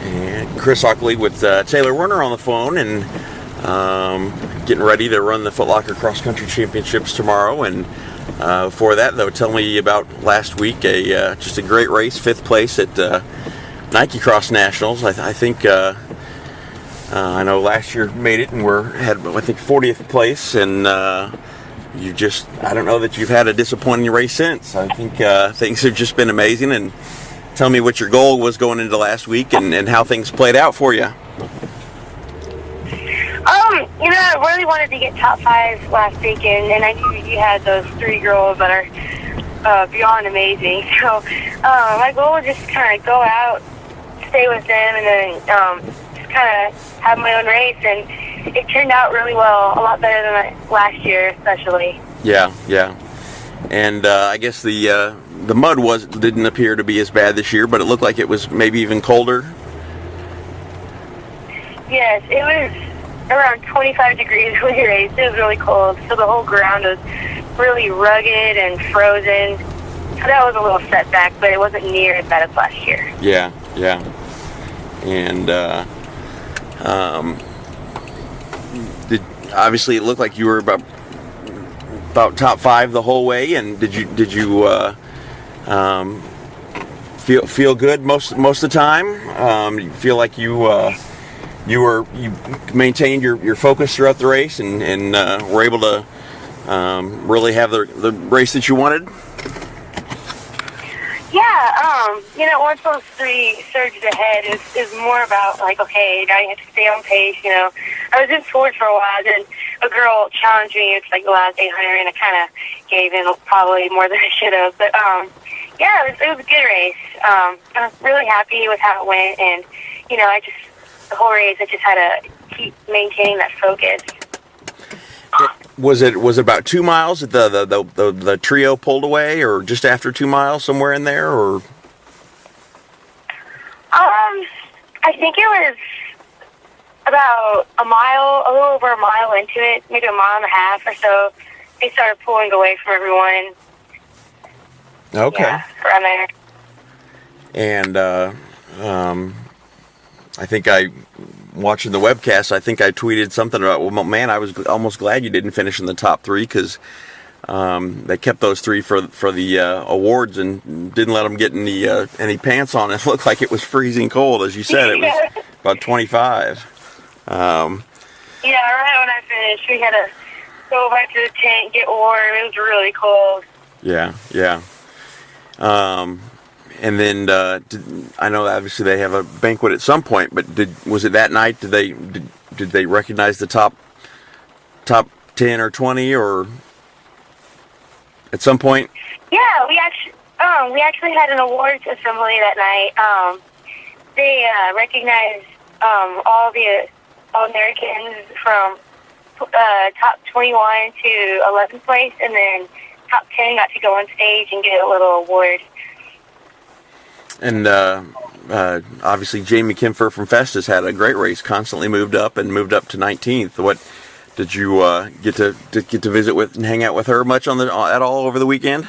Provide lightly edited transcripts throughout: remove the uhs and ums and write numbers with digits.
And Chris Ockley with Taylor Werner on the phone, and getting ready to run the Foot Locker Cross Country Championships tomorrow. And for that, though, tell me about last week. Just a great race, 5th place at Nike Cross Nationals. I think I know last year made it and had 40th place, and I don't know that you've had a disappointing race since. I think things have just been amazing. And tell me what your goal was going into last week and how things played out for you. I really wanted to get top 5 last weekend, and I knew you had those 3 girls that are beyond amazing. So my goal was just kind of go out, stay with them, and then just kind of have my own race. And it turned out really well, a lot better than last year, especially. Yeah. And I guess the mud didn't appear to be as bad this year, but it looked like it was maybe even colder. Yes, it was around 25 degrees when we raced. It was really cold, so the whole ground was really rugged and frozen. So that was a little setback, but it wasn't near as bad as last year. Yeah. And obviously it looked like you were about top 5 the whole way. And did you feel good most of the time? You feel like you maintained your focus throughout the race and were able to really have the race that you wanted? Yeah, once those 3 surged ahead, it was more about okay, now you have to stay on pace. I was in fourth for a while, then a girl challenged me. It's the last 800, and I kind of gave in probably more than I should have. But yeah, it was a good race. I was really happy with how it went, and the whole race, I just had to keep maintaining that focus. Was it about 2 miles that the trio pulled away, or just after 2 miles, somewhere in there, or? I think it was about a little over a mile into it, maybe a mile and a half or so. They started pulling away from everyone. Okay. Yeah, around there. And I think watching the webcast, I think I tweeted something about, well, man, I was almost glad you didn't finish in the top 3 because they kept those 3 for the awards and didn't let them get any pants on. It looked like it was freezing cold, as you said. It was about 25. Yeah, right when I finished, we had to go back to the tent, get warm. It was really cold. Yeah. And then I know obviously they have a banquet at some point, but was it that night? Did they recognize the top 10 or 20 or at some point? Yeah, we actually had an awards assembly that night. They recognized all the All-Americans from top 21 to 11th place, and then top 10 got to go on stage and get a little award. And obviously Jamie Kimfer from Festus had a great race, constantly moved up to 19th. What did you get to visit with and hang out with her much at all over the weekend?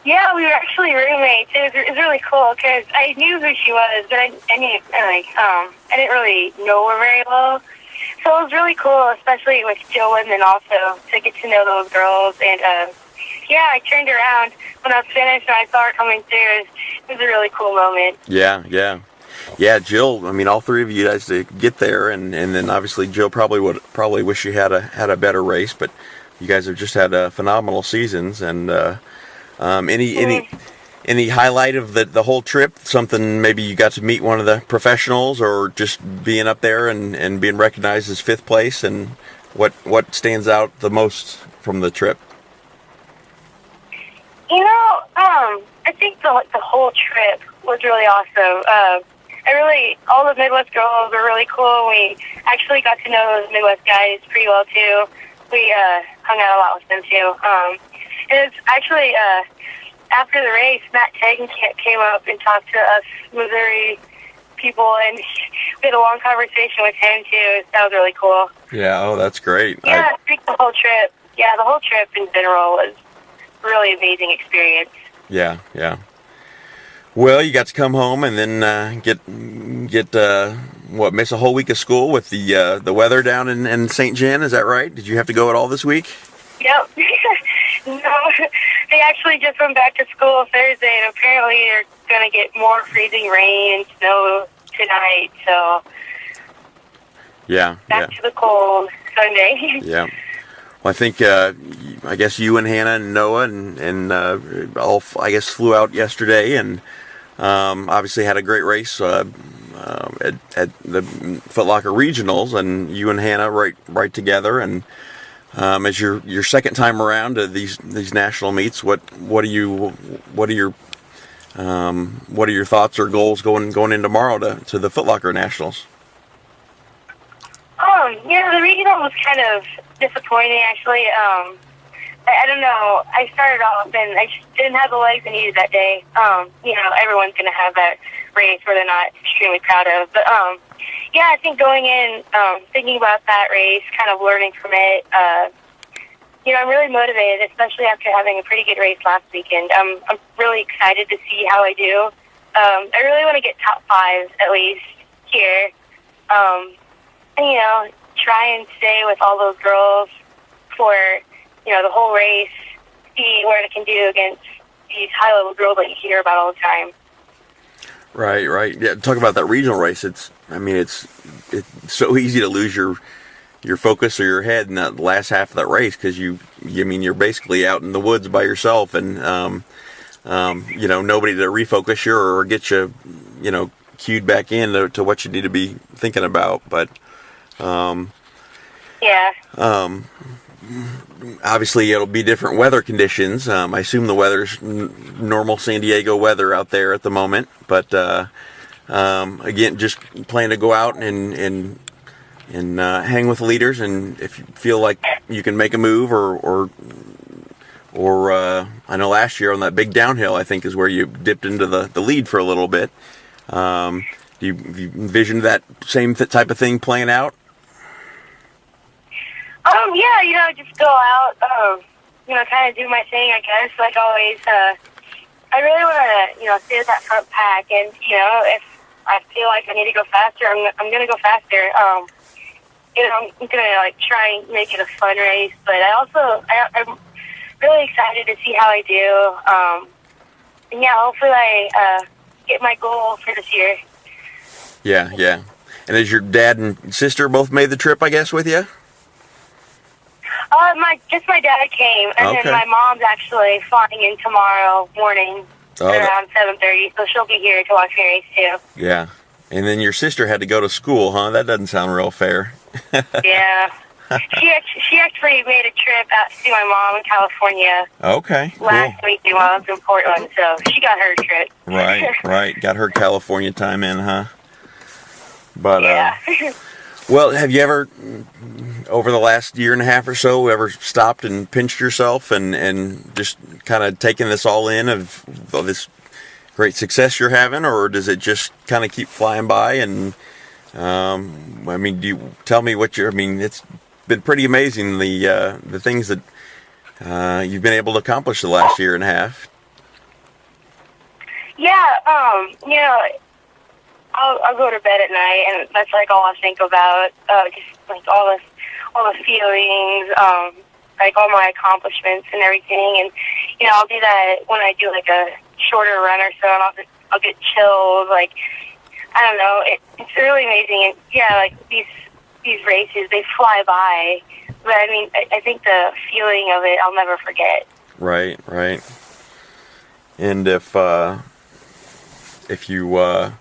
Yeah, we were actually roommates. It was really cool because I knew who she was, but I didn't really know her very well. So it was really cool, especially with Jill and then also to get to know those girls. And yeah, I turned around when I was finished and I saw her coming through. It was a really cool moment. Yeah, Jill. I mean, all 3 of you guys to get there, and then obviously Jill probably wish you had a better race, but you guys have just had phenomenal seasons. And any highlight of the whole trip? Something maybe you got to meet one of the professionals, or just being up there and being recognized as 5th place, and what stands out the most from the trip? I think the whole trip was really awesome. All the Midwest girls were really cool. We actually got to know those Midwest guys pretty well too. We hung out a lot with them too. And it's actually after the race, Matt Tegan came up and talked to us Missouri people, and we had a long conversation with him too. That was really cool. Yeah, oh, that's great. Yeah, I think the whole trip. Yeah, the whole trip in general was a really amazing experience. Yeah. Well, you got to come home and then miss a whole week of school with the weather down in St. John. Is that right? Did you have to go at all this week? Yep. No, they actually just went back to school Thursday, and apparently they're going to get more freezing rain and snow tonight. So yeah, back to the cold Sunday. Yeah. Well, I think I guess you and Hannah and Noah and all I guess flew out yesterday and obviously had a great race at the Foot Locker Regionals, and you and Hannah right together. And as your second time around to these national meets, what are your thoughts or goals going in tomorrow to the Foot Locker Nationals? The regional was kind of disappointing, actually. I don't know. I started off and I just didn't have the legs I needed that day. Everyone's going to have that race where they're not extremely proud of. But, I think going in, thinking about that race, kind of learning from it, I'm really motivated, especially after having a pretty good race last weekend. I'm really excited to see how I do. I really want to get top 5 at least here. Try and stay with all those girls for, the whole race, see what it can do against these high-level girls that you hear about all the time. Right. Yeah, talk about that regional race. It's so easy to lose your focus or your head in that last half of that race because you're basically out in the woods by yourself and nobody to refocus you or get you cued back in to what you need to be thinking about. But obviously it'll be different weather conditions. I assume the weather's normal San Diego weather out there at the moment, but again, just plan to go out and hang with the leaders, and if you feel like you can make a move or I know last year on that big downhill, I think is where you dipped into the lead for a little bit. Do you envision that same type of thing playing out? Just go out, kind of do my thing, I guess, like always. I really want to, stay with that front pack, and, if I feel like I need to go faster, I'm going to go faster. I'm going to, try and make it a fun race, but I'm really excited to see how I do. Hopefully I get my goal for this year. Yeah. And has your dad and sister both made the trip, I guess, with you? My dad came, and then my mom's actually flying in tomorrow morning around 7:30, so she'll be here to watch me race too. Yeah, and then your sister had to go to school, huh? That doesn't sound real fair. Yeah, she actually made a trip out to see my mom in California. Okay, cool. Last weekend while I was in Portland, so she got her trip. Right, got her California time in, huh? But yeah. Well, have you ever, over the last year and a half or so, ever stopped and pinched yourself and just kind of taken this all in of this great success you're having, or does it just kind of keep flying by? And do you tell me it's been pretty amazing the things that you've been able to accomplish the last year and a half. Yeah, I'll go to bed at night, and that's all I think about. Just all the feelings, all my accomplishments and everything. And I'll do that when I do a shorter run or so, and I'll get chills. I don't know, it's really amazing. And these races, they fly by. But I think the feeling of it, I'll never forget. Right. And if you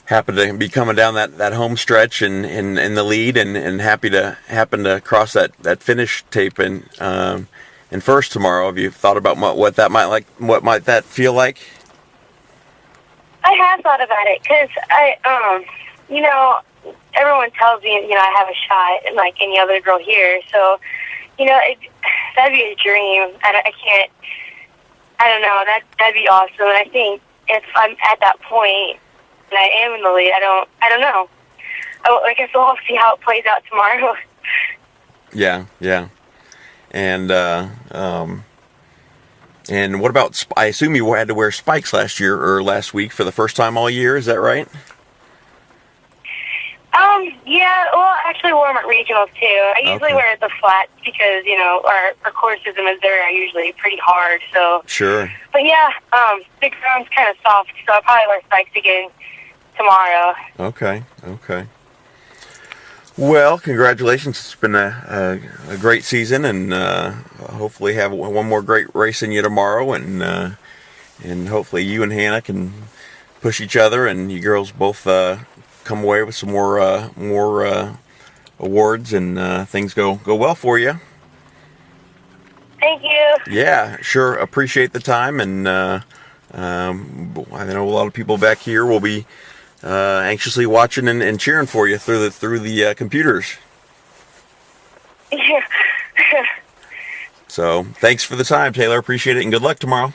happen to be coming down that home stretch and in the lead and happen to cross that finish tape and first tomorrow, have you thought about what might that feel like? I have thought about it because everyone tells me I have a shot like any other girl here, so that'd be a dream. I don't know, that'd be awesome. And I think if I'm at that point and I am in the lead, I don't know. I guess we'll see how it plays out tomorrow. Yeah. And And what about, I assume you had to wear spikes last year or last week for the first time all year, is that right? Yeah, well, I actually wore them at regionals too. I usually wear the flats because, you know, our courses in Missouri are usually pretty hard, so. Sure. But yeah, the ground's kind of soft, so I'll probably wear spikes again tomorrow. Okay. Well, congratulations. It's been a great season, and hopefully have one more great race in you tomorrow, and hopefully you and Hannah can push each other, and you girls both come away with some more awards, and things go well for you. Thank you. Yeah, sure. Appreciate the time, and I know a lot of people back here will be anxiously watching and cheering for you through the computers. Yeah. So thanks for the time, Taylor. Appreciate it, and good luck tomorrow.